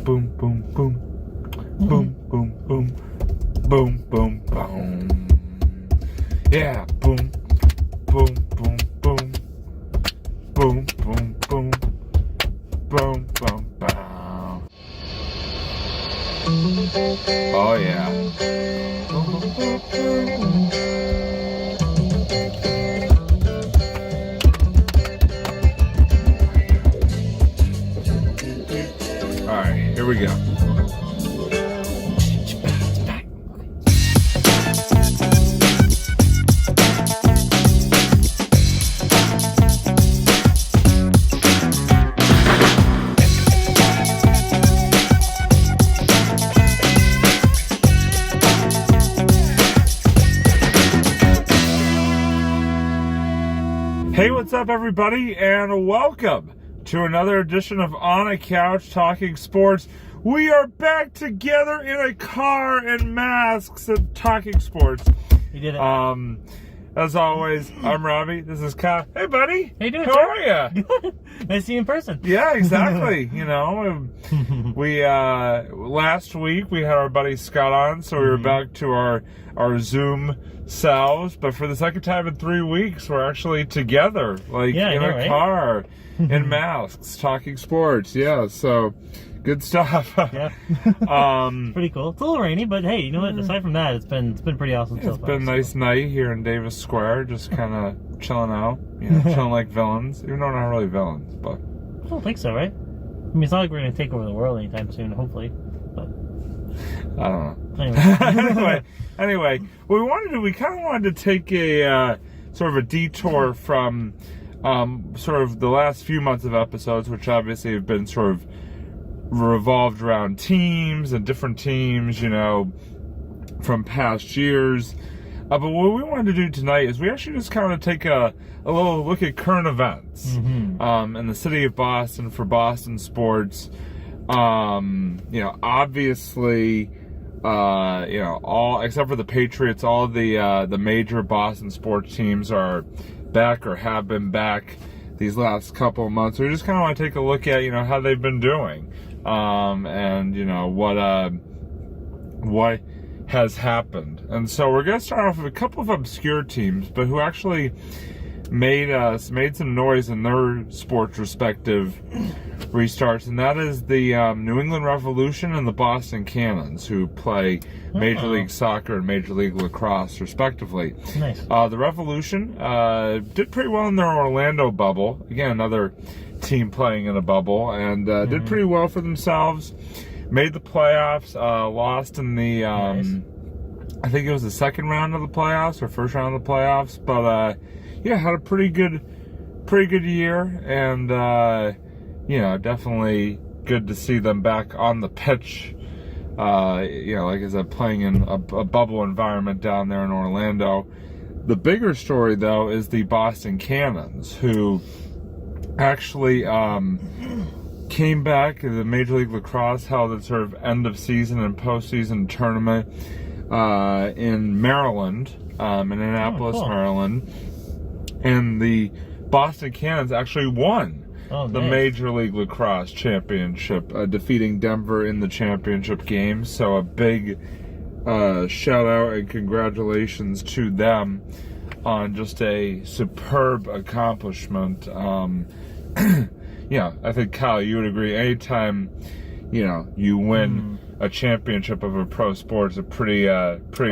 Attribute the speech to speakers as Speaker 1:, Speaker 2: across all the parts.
Speaker 1: boom, boom, boom. Boom, boom, boom. Boom, boom, boom. Yeah, boom, boom, boom, boom. Boom, boom, boom. Boom, boom, boom. Oh, yeah. All right, here we go. Hey, what's up, everybody, and welcome to another edition of On a Couch Talking Sports. We are back together in a car and masks and talking sports.
Speaker 2: You did it.
Speaker 1: As always, I'm Robbie. This is Kyle. Hey, buddy.
Speaker 2: How you doing?
Speaker 1: How are you?
Speaker 2: Nice to see you in person.
Speaker 1: Yeah, exactly. You know, we last week we had our buddy Scott on, so we were back to our Zoom selves. But for the second time in 3 weeks, we're actually together, like in a car, in masks, talking sports. Yeah, so good stuff.
Speaker 2: Yeah. Pretty cool. It's a little rainy, but hey, you know what? Aside from that, it's been pretty awesome so far.
Speaker 1: It's been a nice night here in Davis Square, just kind of chilling out, you know, chilling like villains. Even though we're not really villains, but
Speaker 2: I don't think so, right? I mean, it's not like we're gonna take over the world anytime soon, hopefully. But
Speaker 1: I don't know.
Speaker 2: Anyway,
Speaker 1: we kind of wanted to take a sort of a detour from sort of the last few months of episodes, which obviously have been sort of revolved around teams and different teams, you know, from past years. But what we wanted to do tonight is we actually just kind of take a little look at current events in the city of Boston for Boston sports. You know, obviously, you know, all except for the Patriots, all the major Boston sports teams are back or have been back these last couple of months. So we just kind of want to take a look at, you know, how they've been doing, and you know what has happened. And so we're going to start off with a couple of obscure teams, but who actually made some noise in their sports respective restarts, and that is the New England Revolution and the Boston Cannons, who play Major League Soccer and Major League Lacrosse respectively.
Speaker 2: Nice.
Speaker 1: The Revolution did pretty well in their Orlando bubble. Again, another team playing in a bubble, and did pretty well for themselves. Made the playoffs, lost in the I think it was the second round of the playoffs or first round of the playoffs, but yeah, had a pretty good year, and you know, definitely good to see them back on the pitch. You know, like I said, playing in a bubble environment down there in Orlando. The bigger story, though, is the Boston Cannons, who actually came back. The Major League Lacrosse held its sort of end of season and postseason tournament in Maryland, in Annapolis, Maryland. And the Boston Cannons actually won the Major League Lacrosse championship, defeating Denver in the championship game. So a big shout out and congratulations to them on just a superb accomplishment. Yeah, I think, Kyle, you would agree. Anytime, you know, you win a championship of a pro sport is a pretty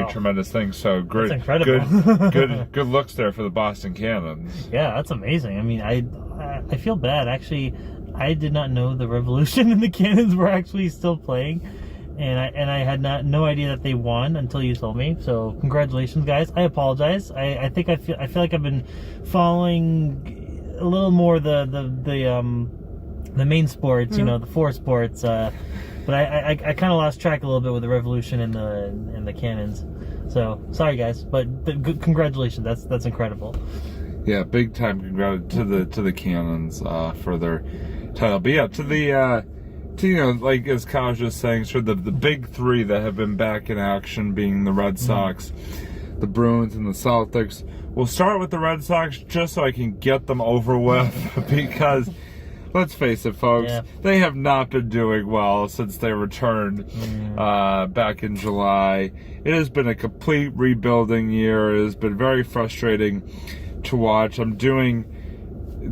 Speaker 1: tremendous thing. So great,
Speaker 2: that's incredible.
Speaker 1: good looks there for the Boston Cannons.
Speaker 2: Yeah, that's amazing. I mean, I feel bad actually. I did not know the Revolution and the Cannons were actually still playing, and I had no idea that they won until you told me. So congratulations, guys. I apologize. I think I feel like I've been following a little more the main sports, you know, the four sports, but I kind of lost track a little bit with the Revolution and the Cannons. So sorry, guys, but good, congratulations. That's incredible.
Speaker 1: Yeah, big time congrats to the Cannons for their title. But yeah, to you know, like as Kyle was just saying, sort of the big three that have been back in action being the Red Sox, the Bruins, and the Celtics. We'll start with the Red Sox just so I can get them over with because let's face it, folks, they have not been doing well since they returned back in July. It has been a complete rebuilding year. It has been very frustrating to watch. I'm doing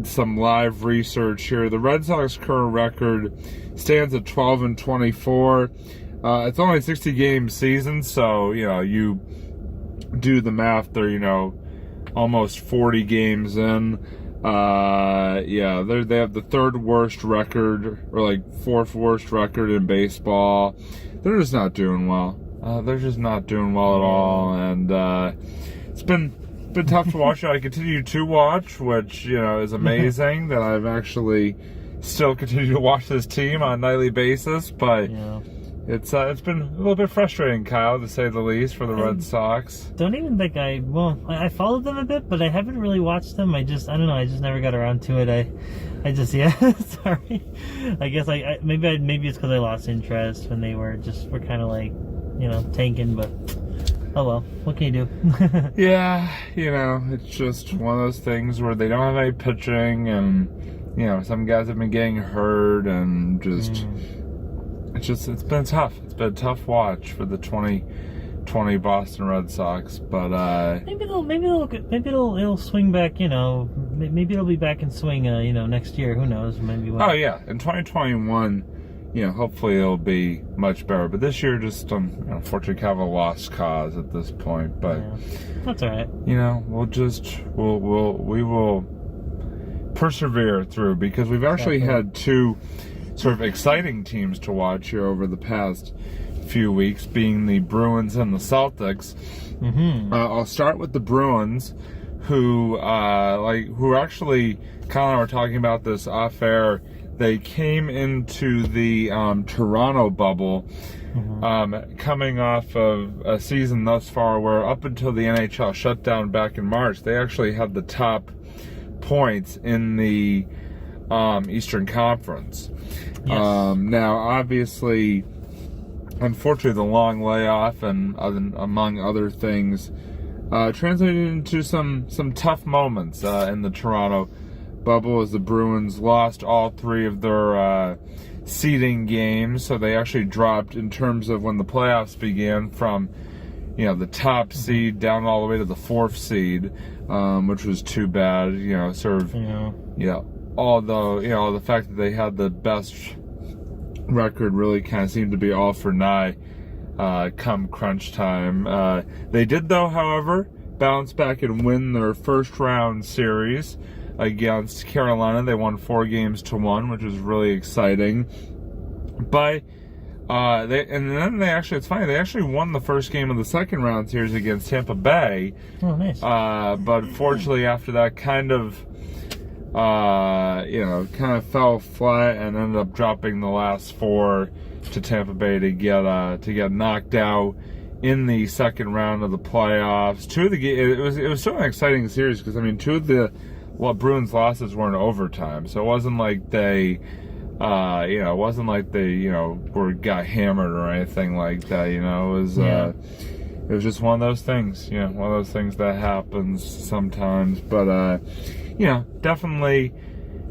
Speaker 1: some live research here. The Red Sox current record stands at 12-24. It's only a 60-game season, so you do the math. They're almost 40 games in. They have the third worst record, or like fourth worst record in baseball. They're just not doing well. They're just not doing well at all, and it's been tough to watch. I continue to watch, which is amazing that I've actually still continue to watch this team on a nightly basis. But it's been a little bit frustrating, Kyle, to say the least, for the Red Sox.
Speaker 2: Don't even think I followed them a bit, but I haven't really watched them. I don't know. I just never got around to it. I just sorry. I guess maybe it's because I lost interest when they were kind of like tanking, but. Oh well, what can you do?
Speaker 1: Yeah, it's just one of those things where they don't have any pitching, and some guys have been getting hurt, and it's been tough. It's been a tough watch for the 2020 Boston Red Sox, but
Speaker 2: maybe it'll swing back. Maybe it'll be back in swing. Next year. Who knows? Maybe.
Speaker 1: Oh yeah, in 2021. Hopefully it'll be much better. But this year, just unfortunately, kind of a lost cause at this point. But
Speaker 2: that's all right.
Speaker 1: We will persevere through, because we've actually had two sort of exciting teams to watch here over the past few weeks, being the Bruins and the Celtics. I'll start with the Bruins, who actually, Colin and I were talking about this off air. They came into the Toronto bubble, coming off of a season thus far where, up until the NHL shutdown back in March, they actually had the top points in the Eastern Conference.
Speaker 2: Yes.
Speaker 1: Now, obviously, unfortunately, the long layoff and among other things translated into some tough moments in the Toronto bubble, as the Bruins lost all three of their seeding games, so they actually dropped in terms of when the playoffs began from the top seed down all the way to the fourth seed, which was too bad. Although the fact that they had the best record really kind of seemed to be all for naught come crunch time. They did, though, however, bounce back and win their first round series against Carolina. They won 4-1, which was really exciting. But it's funny, they actually won the first game of the second round series against Tampa Bay.
Speaker 2: Oh, nice.
Speaker 1: But unfortunately, after that, kind of fell flat and ended up dropping the last 4 to Tampa Bay to get knocked out in the second round of the playoffs. It was still an exciting series, because two of the Bruins losses were in overtime, so it wasn't like they got hammered or anything like that. It was just one of those things, one of those things that happens sometimes. But definitely,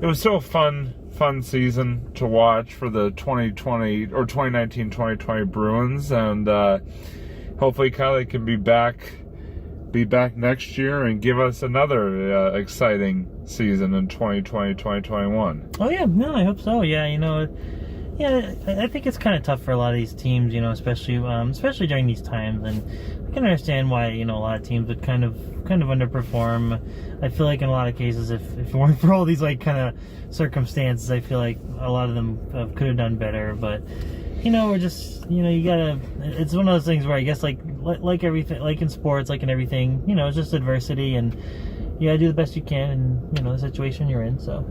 Speaker 1: it was still a fun season to watch for the 2019-2020 Bruins, and hopefully Kylie can be back next year and give us another exciting season in 2020-2021.
Speaker 2: Oh yeah, no, I hope so. Yeah, I think it's kind of tough for a lot of these teams, especially during these times, and I can understand why a lot of teams would kind of underperform. I feel like in a lot of cases, if it weren't for all these kind of circumstances, I feel like a lot of them could have done better. But we're just, you gotta, it's one of those things where I guess like everything, like in sports, like in everything, it's just adversity, and you gotta do the best you can in, the situation you're in, so.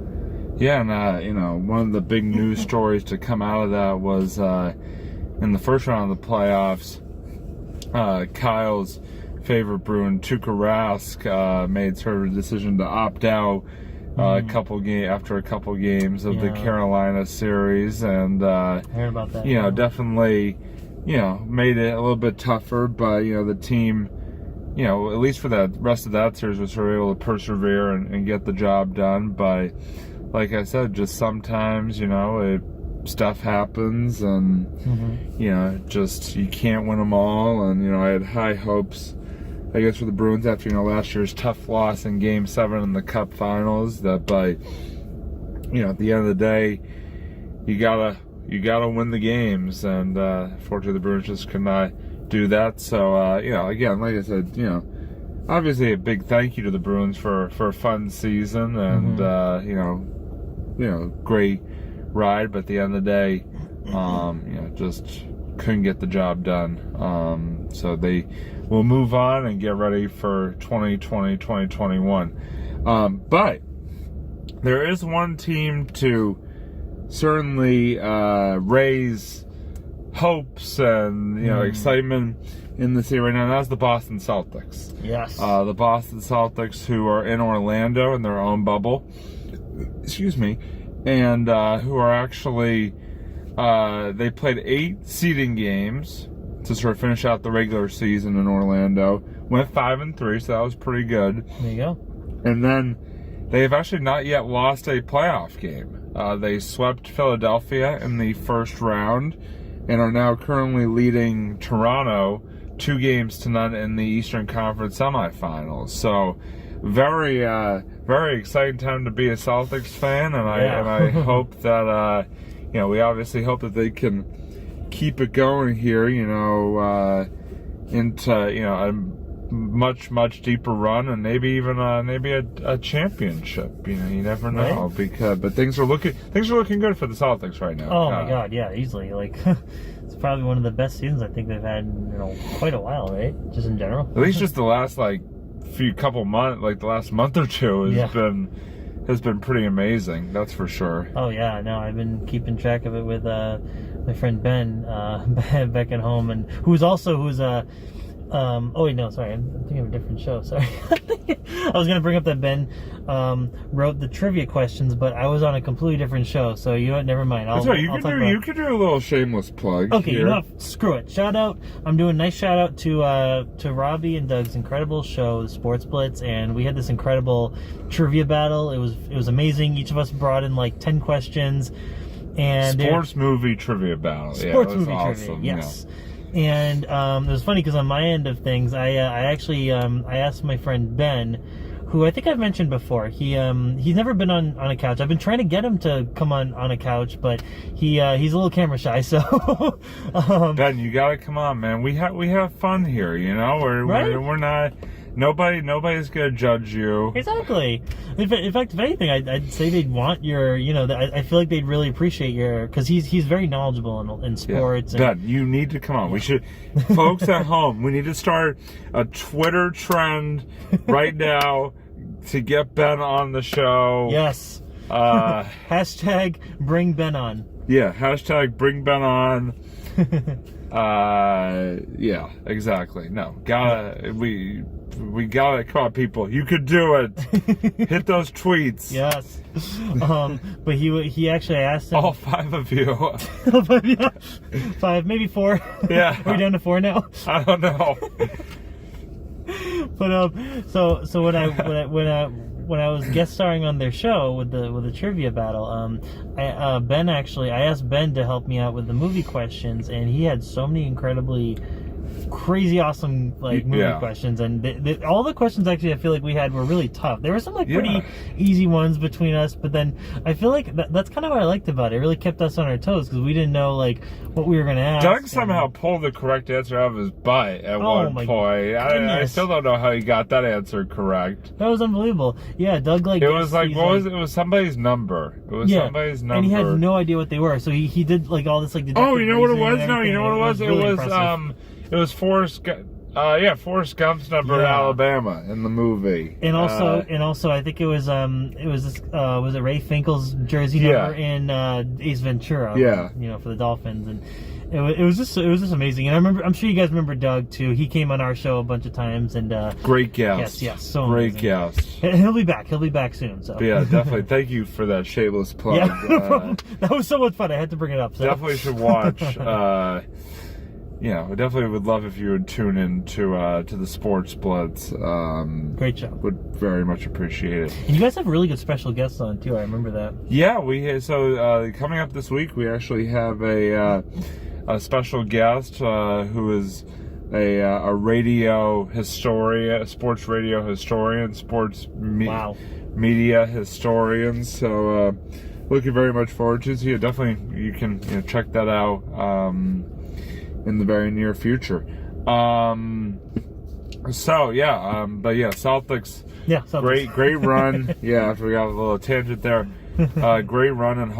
Speaker 1: Yeah, and, one of the big news stories to come out of that was, in the first round of the playoffs, Kyle's favorite Bruin, Tuukka Rask, made sort of a decision to opt out after a couple games of the Carolina series, and
Speaker 2: I heard about that.
Speaker 1: Definitely, made it a little bit tougher, but the team, at least for the rest of that series, was sort of able to persevere and get the job done. But like I said, just sometimes, stuff happens, and just you can't win them all. And I had high hopes, I guess, for the Bruins after last year's tough loss in Game 7 in the Cup Finals. That by at the end of the day, you gotta win the games, and fortunately the Bruins just could not do that. So again, like I said, obviously a big thank you to the Bruins for a fun season, and great ride, but at the end of the day, just couldn't get the job done. So they will move on and get ready for 2020, 2021. But there is one team to certainly raise hopes and excitement in the city right now, and that's the Boston Celtics.
Speaker 2: Yes.
Speaker 1: The Boston Celtics, who are in Orlando in their own bubble, and who are actually they played 8 seeding games to sort of finish out the regular season in Orlando. Went 5-3, so that was pretty good.
Speaker 2: There you go.
Speaker 1: And then they have actually not yet lost a playoff game. They swept Philadelphia in the first round and are now currently leading Toronto 2-0 in the Eastern Conference semifinals. So very, very exciting time to be a Celtics fan, and I hope that we obviously hope that they can keep it going here, into a much deeper run, and maybe even a championship. You never know, but things are looking good for the Celtics right now.
Speaker 2: Oh my God, yeah, easily. Like it's probably one of the best seasons I think they've had in quite a while, right? Just in general.
Speaker 1: At least just the last couple months, the last month or two has been pretty amazing. That's for sure.
Speaker 2: Oh yeah, no, I've been keeping track of it with my friend Ben back at home, and who's oh wait, no, sorry, I'm thinking of a different show. Sorry, I was gonna bring up that Ben wrote the trivia questions, but I was on a completely different show. So never mind.
Speaker 1: That's right. You could do a little shameless plug.
Speaker 2: Okay,
Speaker 1: here.
Speaker 2: Screw it. Shout out. I'm doing a nice shout out to Robbie and Doug's incredible show, Sports Blitz, and we had this incredible trivia battle. It was amazing. Each of us brought in 10 questions, and
Speaker 1: sports movie trivia battle.
Speaker 2: Sports movie
Speaker 1: awesome.
Speaker 2: trivia. Yes. And it was funny because on my end of things, I actually I asked my friend Ben, who I think I've mentioned before. He's never been on a couch. I've been trying to get him to come on a couch, but he's a little camera shy. So
Speaker 1: Ben, you gotta come on, man. We have fun here. We're not. Nobody's gonna judge you.
Speaker 2: Exactly. In fact, if anything, I'd say they'd want your. I feel like they'd really appreciate your, because he's very knowledgeable in sports.
Speaker 1: Yeah. Ben, you need to come on. We should, folks at home. We need to start a Twitter trend right now to get Ben on the show.
Speaker 2: Yes. Hashtag bring Ben on.
Speaker 1: Yeah. Hashtag bring Ben on. Yeah. Exactly. No. We got it. Come on, people. You could do it. Hit those tweets.
Speaker 2: Yes. But he actually asked him.
Speaker 1: All 5 of you.
Speaker 2: 5, maybe 4.
Speaker 1: Yeah.
Speaker 2: Are we down to 4 now? I
Speaker 1: don't know.
Speaker 2: But so when I was guest starring on their show with the trivia battle, I asked Ben to help me out with the movie questions, and he had so many incredibly crazy awesome movie questions, and all the questions actually I feel like we had were really tough. There were some pretty easy ones between us, but then I feel like that's kind of what I liked about it. It really kept us on our toes because we didn't know what we were going to ask.
Speaker 1: Doug somehow pulled the correct answer out of his butt at one point. I still don't know how he got that answer correct.
Speaker 2: That was unbelievable. Yeah, Doug
Speaker 1: it was what was it? It was somebody's number. It was somebody's number,
Speaker 2: and he had no idea what they were. So he did all this
Speaker 1: oh, you know what it was? No, you know what it was?
Speaker 2: Really
Speaker 1: it was Forrest Gump's number in Alabama in the movie.
Speaker 2: And also I think it was it Ray Finkel's jersey number in Ace Ventura?
Speaker 1: Yeah.
Speaker 2: For the Dolphins, and it was just amazing. And I'm sure you guys remember Doug too. He came on our show a bunch of times, and
Speaker 1: great guest.
Speaker 2: Yes, so
Speaker 1: great
Speaker 2: amazing.
Speaker 1: Guest.
Speaker 2: He'll be back soon. So
Speaker 1: yeah, definitely. Thank you for that shameless plug.
Speaker 2: Yeah, no problem. That was so much fun. I had to bring it up. So.
Speaker 1: Definitely should watch. yeah, we definitely would love if you would tune in to the Sports Blitz.
Speaker 2: Great show.
Speaker 1: Would very much appreciate it.
Speaker 2: And you guys have really good special guests on too. I remember that.
Speaker 1: Yeah, coming up this week, we actually have a special guest who is a radio historian, a sports radio historian,
Speaker 2: Wow.
Speaker 1: media historian. So looking very much forward to it. So yeah, definitely you can check that out in the very near future. Celtics.
Speaker 2: Yeah. So
Speaker 1: Great run. Yeah, we got a little tangent there. Great run, and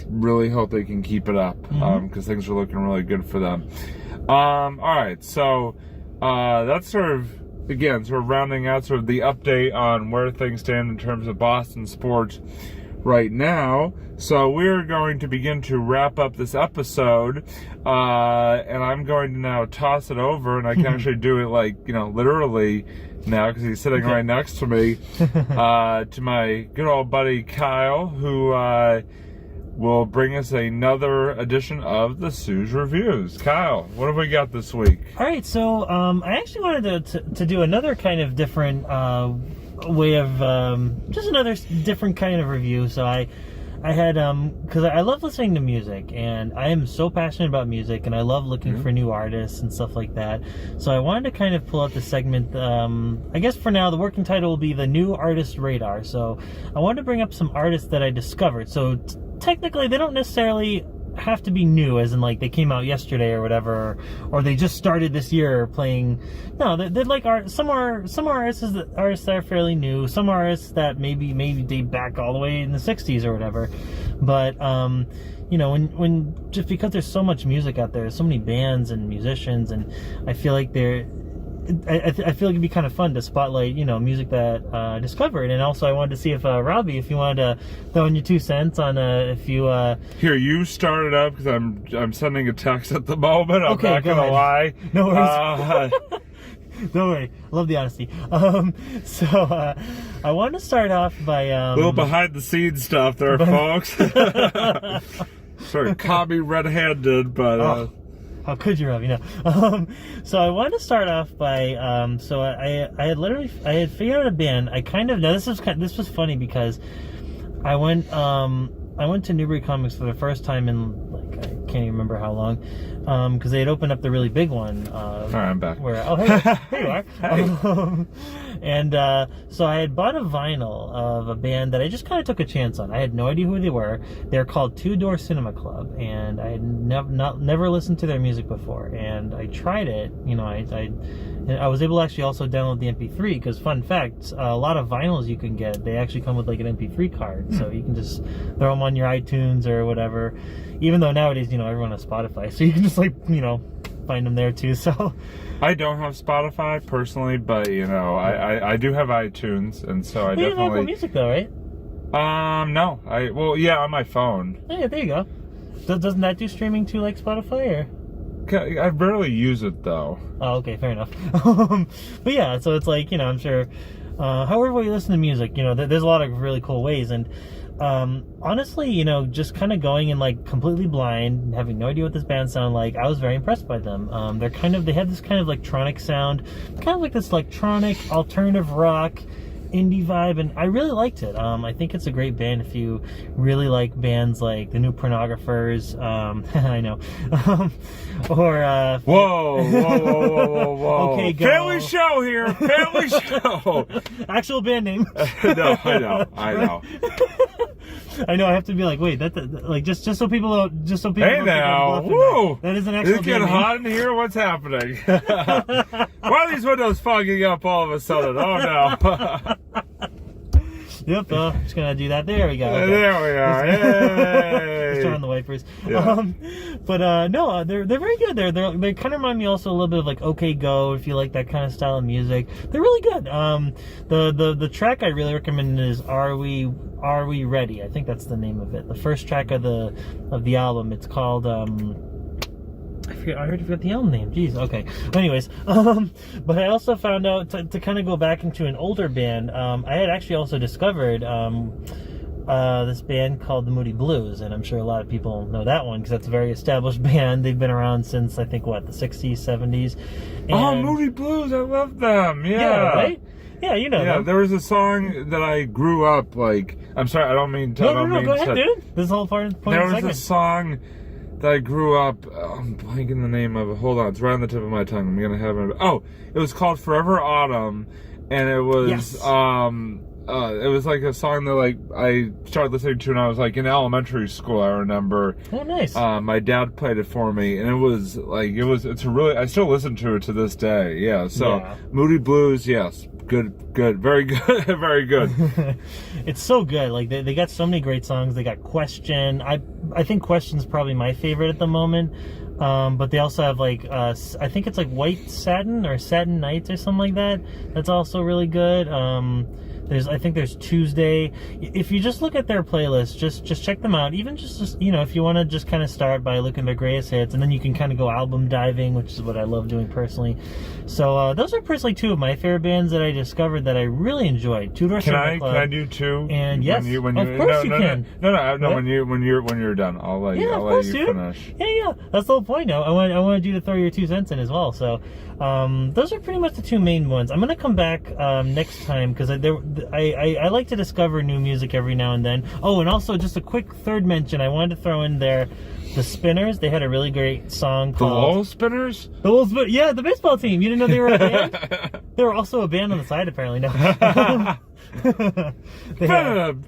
Speaker 1: really hope they can keep it up because things are looking really good for them. All right, so that's sort of rounding out sort of the update on where things stand in terms of Boston sports right now. So we're going to begin to wrap up this episode, and I'm going to now toss it over, and I can actually do it literally now because he's sitting right next to me, to my good old buddy Kyle, who will bring us another edition of the Sue's Reviews. Kyle, what have we got this week?
Speaker 2: All right, so I actually wanted to do another kind of different way of just another different kind of review. So I had because I love listening to music, and I am so passionate about music, and I love looking for new artists and stuff like that. So I wanted to kind of pull out the segment. I guess for now the working title will be the New Artist Radar. So I wanted to bring up some artists that I discovered. So technically they don't necessarily have to be new, as in like they came out yesterday or whatever, or they just started this year playing. No, they're like some artists that are fairly new, some artists that maybe date back all the way in the 60s or whatever. But when just because there's so much music out there, so many bands and musicians, and I feel like I feel like it'd be kind of fun to spotlight, music that I discovered. And also I wanted to see if Robbie, if you wanted to throw in your 2 cents on if you
Speaker 1: Here, you start it up because I'm sending a text at the moment. I'm not gonna lie.
Speaker 2: No worries. Don't worry. I love the honesty. So I wanted to start off by
Speaker 1: a little behind the scenes stuff there, folks. Sort of caught me red-handed, but
Speaker 2: how could you, Robbie? No. So I wanted to start off by so I had figured out a band. This was funny because I went to Newbury Comics for the first time in I can't even remember how long, because they had opened up the really big one.
Speaker 1: All right, I'm back.
Speaker 2: Here you are.
Speaker 1: Hey.
Speaker 2: And so I had bought a vinyl of a band that I just kind of took a chance on. I had no idea who they were. They're called Two Door Cinema Club, and I had never listened to their music before. And I tried it. I was able to actually also download the MP3 because, fun fact, a lot of vinyls you can get, they actually come with like an MP3 card, so you can just throw them on your iTunes or whatever. Even though nowadays, everyone has Spotify, so you can just find them there too. So
Speaker 1: I don't have Spotify personally, but I do have iTunes, and so I
Speaker 2: you
Speaker 1: definitely.
Speaker 2: have Apple Music though, right?
Speaker 1: No, on my phone.
Speaker 2: Yeah, there you go. Doesn't that do streaming too, like Spotify, or?
Speaker 1: I rarely use it though.
Speaker 2: Oh, okay, fair enough. But yeah, so it's like, I'm sure, however you listen to music, there's a lot of really cool ways. And honestly, just kind of going in completely blind, having no idea what this band sounded like, I was very impressed by them. They have this kind of electronic sound, kind of like this electronic alternative rock indie vibe, and I really liked it. I think it's a great band if you really like bands like the New Pornographers. I know. Or
Speaker 1: whoa.
Speaker 2: Okay, go.
Speaker 1: Family show here. Family show.
Speaker 2: Actual band name.
Speaker 1: No, I know.
Speaker 2: I know. I have to be wait, just so people don't. Just so people.
Speaker 1: Hey
Speaker 2: don't
Speaker 1: now,
Speaker 2: think I'm
Speaker 1: woo!
Speaker 2: that is an actual.
Speaker 1: Is it getting hot in here? What's happening? Why are these windows fogging up all of a sudden? Oh no!
Speaker 2: Yep, just gonna do that. There we go. Okay.
Speaker 1: There we are. Yay!
Speaker 2: Just turn on the wipers.
Speaker 1: Yeah.
Speaker 2: No, they're very good. They kind of remind me also a little bit of OK Go, if you like that kind of style of music. They're really good. The track I really recommend is Are We Ready? I think that's the name of it. The first track of the album. It's called I already forgot the album name. Jeez. Okay. Anyways, but I also found out to kind of go back into an older band. I had actually also discovered this band called the Moody Blues, and I'm sure a lot of people know that one because that's a very established band. They've been around since I think the 60s, 70s. And
Speaker 1: Oh, Moody Blues, I love them.
Speaker 2: yeah, right? Yeah, you know them.
Speaker 1: There was a song that I grew up like. I'm sorry, I don't mean to.
Speaker 2: No, go ahead, dude. This is the whole point of the
Speaker 1: There
Speaker 2: segment.
Speaker 1: was a song that I grew up. I'm blanking the name of it. Hold on, it's right on the tip of my tongue. I'm gonna have it. Oh, it was called "Forever Autumn," and it was
Speaker 2: Yes.
Speaker 1: it was like a song that like I started listening to when I was like in elementary school. I remember.
Speaker 2: Oh, nice.
Speaker 1: My dad played it for me, and it's a really. I still listen to it to this day. Yeah. So
Speaker 2: Yeah.
Speaker 1: Moody Blues, yes, good, very good, very good.
Speaker 2: It's so good. Like they got so many great songs. They got Question. I think Question's probably my favorite at the moment. But they also have like I think it's like White Satin or Satin Nights or something like that. That's also really good. I think there's Tuesday. If you just look at their playlist, just check them out. Even just if you want to just kind of start by looking at their greatest hits, and then you can kind of go album diving, which is what I love doing personally. So those are personally two of my favorite bands that I discovered that I really enjoyed. Two Door
Speaker 1: Can
Speaker 2: Cinema Club.
Speaker 1: I do two?
Speaker 2: And yes, of course you can.
Speaker 1: No.
Speaker 2: What?
Speaker 1: When you're done, I'll let
Speaker 2: Yeah,
Speaker 1: you.
Speaker 2: of
Speaker 1: I'll
Speaker 2: course,
Speaker 1: let you
Speaker 2: dude.
Speaker 1: finish.
Speaker 2: Yeah. That's the whole point. Now, I wanted you to throw your 2 cents in as well. So, those are pretty much the two main ones. I'm gonna come back next time because I like to discover new music every now and then. Oh, and also just a quick third mention. I wanted to throw in there the Spinners. They had a really great song
Speaker 1: The
Speaker 2: called
Speaker 1: Lowell Spinners.
Speaker 2: The Wolves. Yeah, the baseball team. You didn't know they were a band? They were also a band on the side, apparently. No. They had-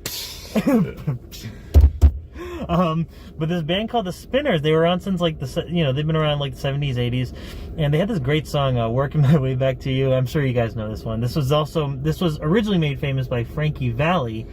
Speaker 2: but this band called the Spinners, they were around since like they've been around like the 70s, 80s, and they had this great song, "Working My Way Back to You." I'm sure you guys know this one. This was originally made famous by Frankie Valli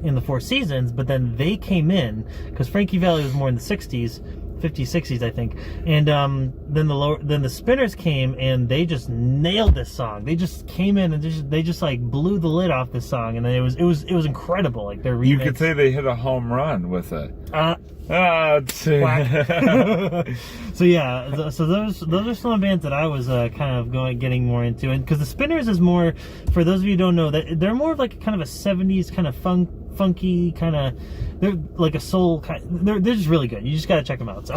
Speaker 2: in the Four Seasons, but then they came in because Frankie Valli was more in the 60s, 50s, 60s, I think, and then the Spinners came and they just nailed this song. They just came in and they just like blew the lid off this song, and then it was incredible. Like their remix.
Speaker 1: You could say they hit a home run with it.
Speaker 2: So yeah, so those are some bands that I was kind of getting more into, and because the Spinners is more, for those of you who don't know, that they're more of like kind of a 70s kind of funky kind of, they're like a soul kind. They're just really good. You just gotta check them out. So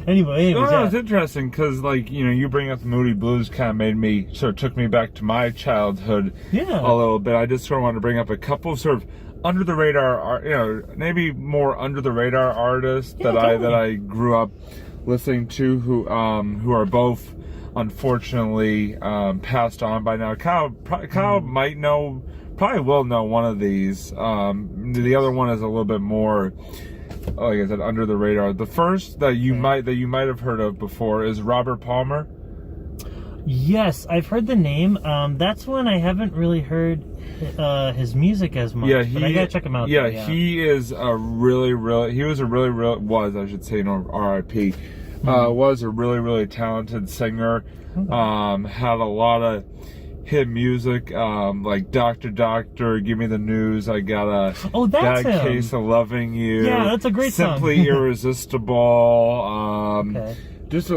Speaker 2: anyways,
Speaker 1: It's interesting because like you bring up the Moody Blues kind of took me back to my childhood a little bit. I just sort of want to bring up a couple of sort of under the radar, maybe more under the radar artists that I grew up listening to who are both unfortunately passed on by now. Kyle probably will know one of these. The other one is a little bit more, like I said, under the radar. The first that you might have heard of before is Robert Palmer.
Speaker 2: Yes, I've heard the name. That's one I haven't really heard his music as much. But I gotta check him out.
Speaker 1: Yeah, he is a really, I should say, R.I.P. Was a really talented singer. Had a lot of hit music, like Doctor, Give Me the News. I got a
Speaker 2: that's
Speaker 1: bad
Speaker 2: him.
Speaker 1: Case of Loving You.
Speaker 2: Yeah, that's a great song.
Speaker 1: Simply Irresistible.
Speaker 2: Okay.
Speaker 1: Just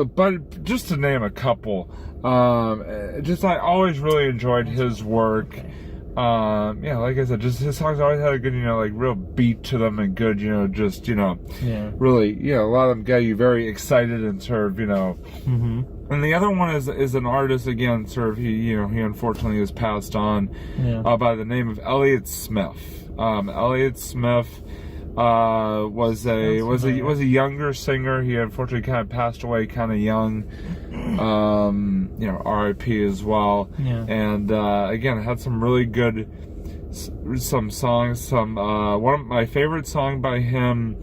Speaker 1: to name a couple. I always really enjoyed his work.
Speaker 2: Okay.
Speaker 1: Like I said, just his songs always had a good, like real beat to them and good, really, a lot of them get you very excited and sort of,
Speaker 2: Mm-hmm.
Speaker 1: And the other one is an artist, again, sort of, he unfortunately has passed on, by the name of Elliott Smith. Elliott Smith was a younger singer. He unfortunately kind of passed away kind of young. R.I.P. as well. Yeah. And again, had some really good songs. One of my favorite song by him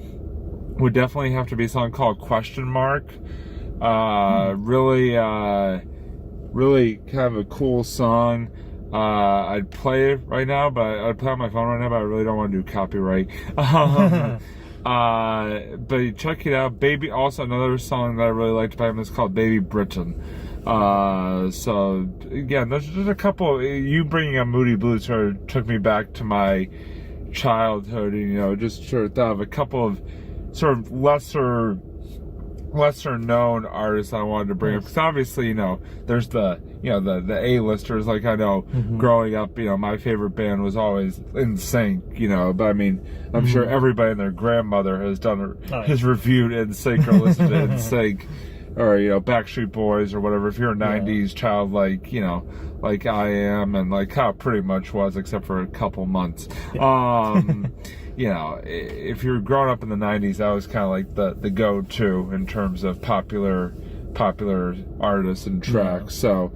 Speaker 1: would definitely have to be a song called Question Mark. Really kind of a cool song. I'd play it right now, but I'd play it on my phone right now, but I really don't want to do copyright. But check it out. Baby, also another song that I really liked by him is called Baby Britain. So again, there's just a couple. You bringing up Moody Blues sort of took me back to my childhood. And, just sort of thought of a couple of sort of lesser lesser known artists I wanted to bring up, because obviously, there's the A-listers. Like, I know growing up, my favorite band was always NSYNC, but I mean, I'm sure everybody and their grandmother has reviewed NSYNC or listened to NSYNC, or Backstreet Boys or whatever. If you're a 90s child, like I am, and like how it pretty much was, except for a couple months. If you're growing up in the 90s, that was kind of like the go-to in terms of popular artists and tracks. So,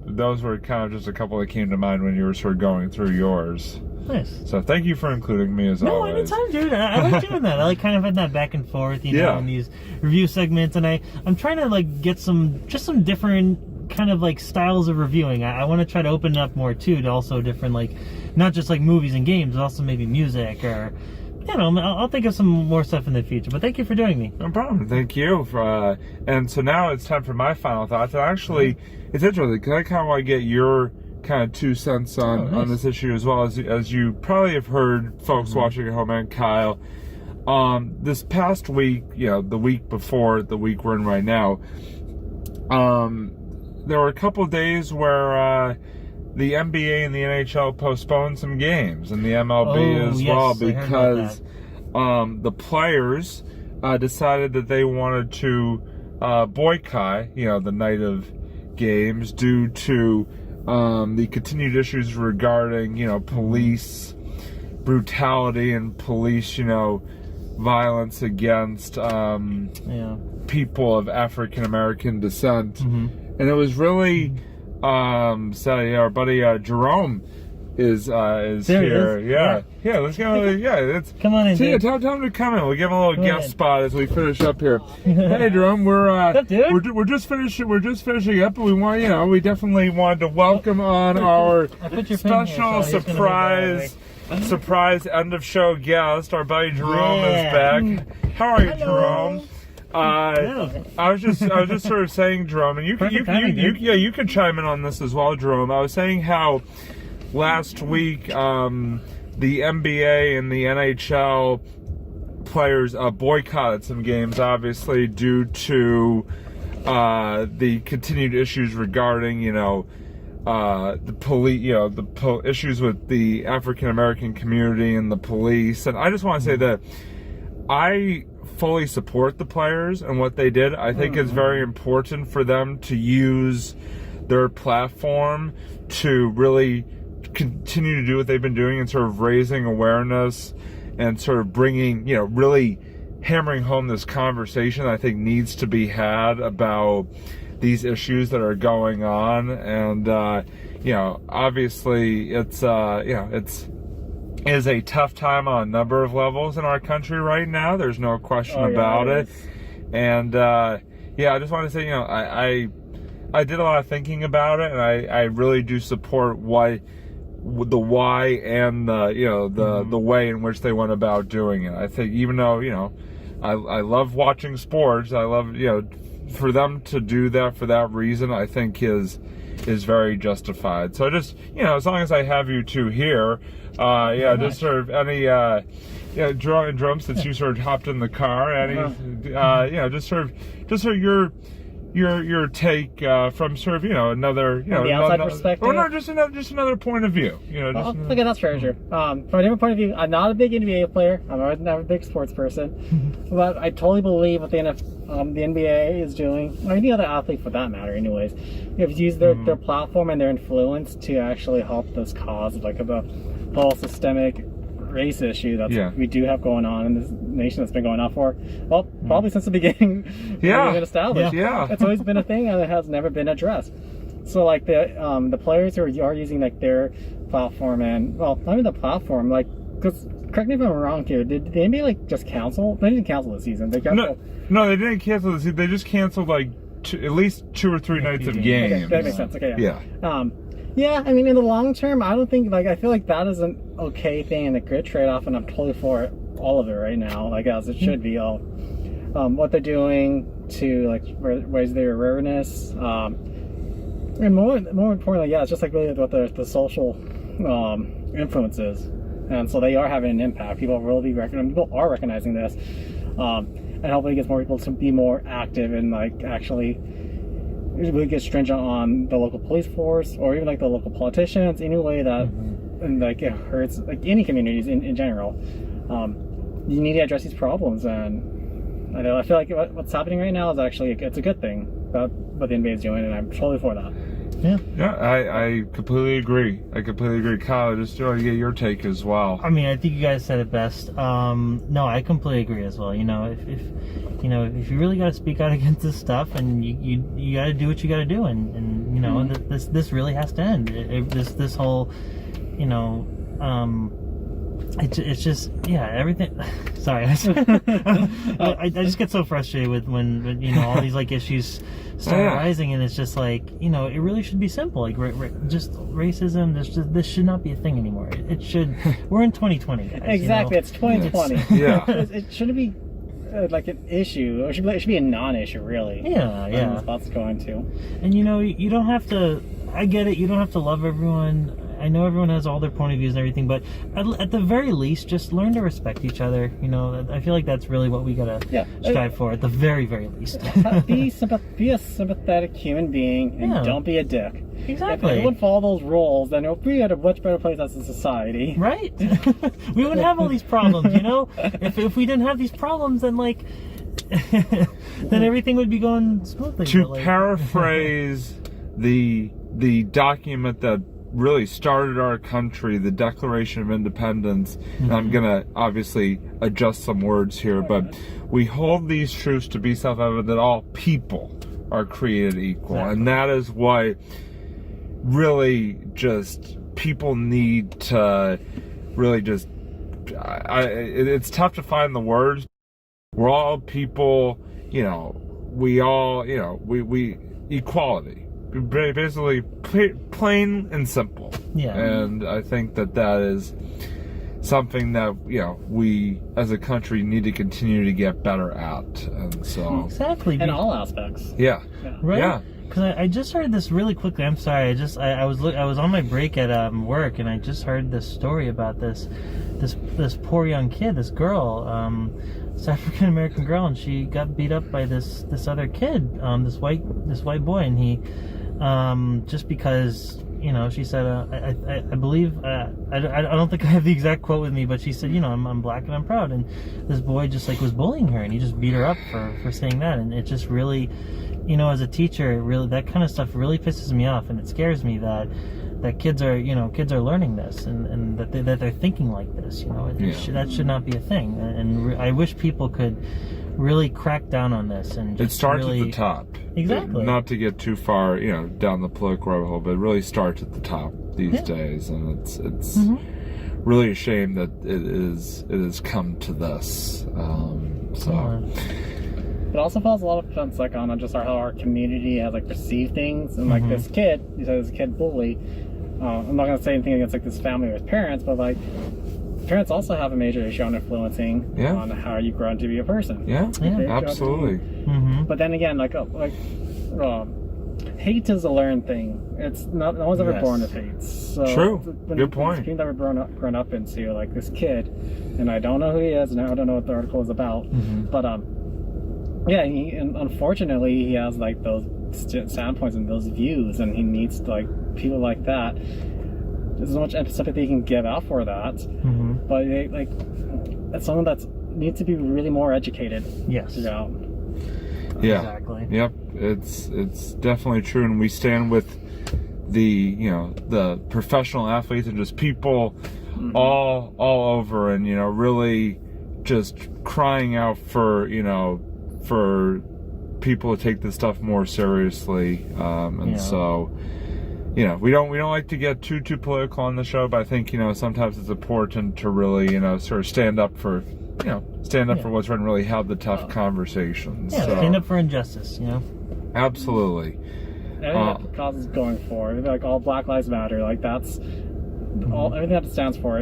Speaker 1: those were kind of just a couple that came to mind when you were sort of going through yours.
Speaker 2: Nice.
Speaker 1: So thank you for including me as always.
Speaker 2: No, anytime, dude. I like doing that. I like kind of having that back and forth, in these review segments, and I'm trying to like get some different kind of like styles of reviewing. I want to try to open up more too to also different, like, not just like movies and games, but also maybe music, or I'll think of some more stuff in the future. But thank you for joining me.
Speaker 1: No problem. Thank you. And so now it's time for my final thoughts. And actually, it's interesting because I kind of want to get your kind of 2 cents on this issue as well. As you probably have heard, folks watching at home, and Kyle, this past week, the week before the week we're in right now, there were a couple of days where the NBA and the NHL postponed some games, and the MLB as well, because the players decided that they wanted to boycott, the night of games due to the continued issues regarding, police brutality and police, violence against people of African American descent. And it was really our buddy Jerome is here. Yeah, let's go. It's
Speaker 2: come on in.
Speaker 1: See, tell him to come in. We'll give him a little guest spot as we finish up here. Hey, Jerome, we're just finishing up, and we want we definitely wanted to welcome on our special surprise end of show guest. Our buddy Jerome is back. How are you, Jerome? I was just sort of saying, Jerome, and you can chime in on this as well, Jerome. I was saying how last week the NBA and the NHL players boycotted some games, obviously due to the continued issues regarding the police, issues with the African American community and the police. And I just want to say that I fully support the players and what they did. I think it's very important for them to use their platform to really continue to do what they've been doing and sort of raising awareness and sort of bringing, really hammering home this conversation I think needs to be had about these issues that are going on. And obviously it's is a tough time on a number of levels in our country right now. There's no question about it. And I just want to say, I did a lot of thinking about it, and I really do support the why and the way in which they went about doing it. I think even though I love watching sports, I love for them to do that for that reason, I think is very justified. So just as long as I have you two here. Just sort of any, Jerome, since you sort of hopped in the car, just sort of your take from sort of another
Speaker 3: the outside perspective,
Speaker 1: or no, just another point of view.
Speaker 3: Okay, that's fair, sure. From a different point of view, I'm not a big NBA player. I'm not a big sports person, but I totally believe what the NBA is doing, or any other athlete for that matter. Anyways, they've used their platform and their influence to actually help this cause of like the whole systemic race issue that we do have going on in this nation that's been going on for, probably since the beginning. Been established. It's always been a thing and it has never been addressed. So like the players who are using like their platform, and not even the platform, like, because correct me if I'm wrong here, did the NBA like just cancel? They didn't cancel the season. They
Speaker 1: no, they didn't cancel the season. They just canceled like at least 2 or 3 nights of games.
Speaker 3: Okay, that makes sense. Okay, yeah, I mean, in the long term, I don't think, I feel like that is an okay thing and a good trade-off, and I'm totally for all of it right now, as it should be. What they're doing to, raise their awareness, and more importantly, it's just, really what the social influence is. And so they are having an impact. People are recognizing this. and hopefully it gets more people to be more active and like actually really get stringent on the local police force or even like the local politicians, any way that and like it hurts like any communities in general. You need to address these problems, and I feel like what's happening right now is actually it's a good thing about what the NBA is doing, and I'm totally for that.
Speaker 2: Yeah,
Speaker 1: I completely agree. Kyle, I just want to get your take as well.
Speaker 2: I mean, I think you guys said it best. No, I completely agree as well. You know, if you really got to speak out against this stuff, and you got to do what you got to do, and you know, this really has to end. This whole, you know, it's just everything. Sorry, I just get so frustrated with when you know all these like issues start rising, and it's just like, you know, it really should be simple. Like just racism. This should not be a thing anymore. It should. We're in 2020, guys.
Speaker 3: Exactly,
Speaker 2: you know?
Speaker 3: it's 2020. It shouldn't be like an issue. It should be a non-issue, really.
Speaker 2: Yeah.
Speaker 3: That's going to.
Speaker 2: And you know, you don't have to. I get it. You don't have to love everyone. I know everyone has all their point of views and everything, but at the very least, just learn to respect each other. You know, I feel like that's really what we gotta strive for at the very, very least.
Speaker 3: Be a sympathetic human being, and don't be a dick.
Speaker 2: Exactly.
Speaker 3: If everyone follow those rules, then we'll be at a much better place as a society.
Speaker 2: Right? We wouldn't have all these problems, you know? If we didn't have these problems, then like, then everything would be going smoothly.
Speaker 1: To paraphrase the document that really started our country, the Declaration of Independence, and I'm gonna obviously adjust some words here, but we hold these truths to be self-evident that all people are created equal. And that is what really just people need to really just it's tough to find the words. We're all people, you know, we all, you know, we equality, basically plain and simple. And I think that is something that, you know, we as a country need to continue to get better at. And so
Speaker 2: exactly
Speaker 3: in all aspects.
Speaker 2: Right. Because I just heard this really quickly. I'm sorry. I was on my break at work, and I just heard this story about this poor young kid, this girl, this African American girl, and she got beat up by this other kid, this white boy, and he just because, you know, she said I believe I don't think I have the exact quote with me, but she said, you know, I'm black and I'm proud, and this boy just like was bullying her, and he just beat her up for saying that, and it just really, you know, as a teacher, it really, that kind of stuff really pisses me off, and it scares me that kids are learning this, and that they're thinking like this. You know, that should not be a thing. And I wish people could really crack down on this. And just
Speaker 1: it starts
Speaker 2: really,
Speaker 1: at the top.
Speaker 2: Exactly.
Speaker 1: Not to get too far, you know, down the political rabbit hole, but it really starts at the top these days, and it's really a shame that it has come to this.
Speaker 3: It also falls a lot of offense like on just how our community has like perceived things, and like this kid, you said this kid bully. I'm not gonna say anything against like this family or his parents, but like parents also have a major issue on influencing on how you grow to be a person.
Speaker 1: Absolutely.
Speaker 3: But then again, hate is a learned thing. It's not, no one's ever born with hate. So
Speaker 1: true. Good point.
Speaker 3: It's that we're grown up into, like this kid, and I don't know who he is, and I don't know what the article is about, but and unfortunately he has like those standpoints and those views, and he needs like people like that. There's so much sympathy you can give out for that, but it's someone that needs to be really more educated. Throughout.
Speaker 2: Exactly.
Speaker 1: Yep. It's definitely true, and we stand with the professional athletes and just people all over, and really just crying out for people to take this stuff more seriously, so we don't like to get too political on the show, but I think sometimes it's important to really sort of stand up for for what's right and really have the tough conversations.
Speaker 2: Stand up for injustice.
Speaker 1: Absolutely.
Speaker 3: Everything that causes going for, like all Black Lives Matter, like that's all, everything that it stands for.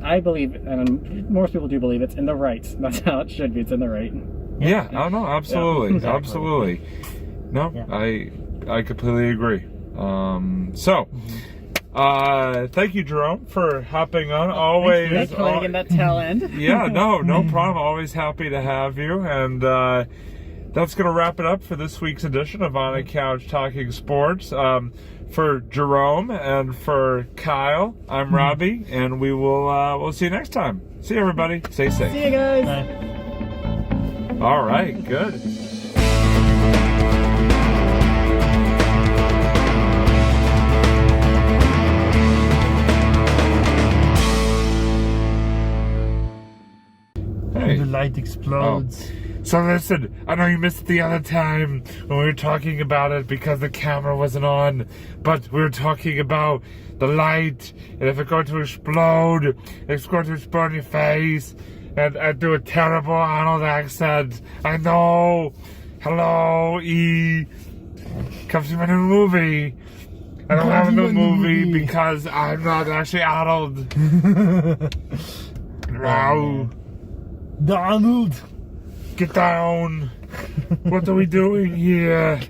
Speaker 3: I believe, and most people do believe, it's in the right. That's how it should be. It's in the right.
Speaker 1: I know, absolutely, absolutely. No, I completely agree. Thank you, Jerome, for hopping on. Always.
Speaker 3: Thanks for getting that tail end.
Speaker 1: Yeah, no problem. Always happy to have you. And that's going to wrap it up for this week's edition of On a Couch Talking Sports. For Jerome and for Kyle, I'm Robbie, and we'll see you next time. See you, everybody. Stay safe.
Speaker 3: See you guys.
Speaker 2: Bye.
Speaker 1: All right, good. Hey.
Speaker 2: The light explodes.
Speaker 1: So listen, I know you missed it the other time when we were talking about it because the camera wasn't on, but we were talking about the light, and if it's going to explode, it's going to explode in your face, and I do a terrible Arnold accent. I know. Hello, E. Come see my new movie. I don't have a new movie because I'm not actually Arnold. Wow.
Speaker 2: Donald!
Speaker 1: Get down. What are we doing here?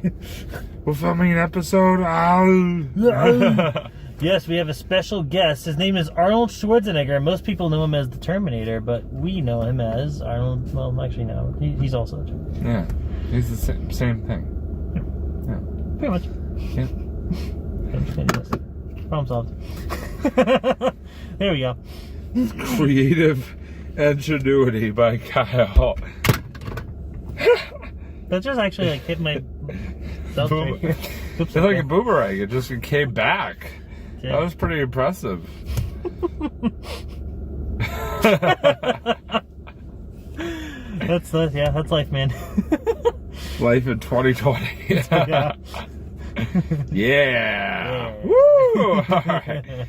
Speaker 1: We're filming an episode. Ow.
Speaker 2: Yes, we have a special guest. His name is Arnold Schwarzenegger. Most people know him as the Terminator, but we know him as Arnold. Well, actually, no. He's also the Terminator.
Speaker 1: Yeah, he's the same thing. Yeah.
Speaker 2: Pretty much.
Speaker 1: Yeah.
Speaker 2: I'm just gonna do this. Problem solved. There we go.
Speaker 1: Creative ingenuity by Kyle.
Speaker 2: That just actually like hit my belt right here. Oops,
Speaker 1: It's like a boomerang. It just came back.
Speaker 2: Yeah.
Speaker 1: That was pretty impressive.
Speaker 2: That's life, man.
Speaker 1: Life in 2020.
Speaker 2: Yeah.
Speaker 1: Yeah. Woo! All right.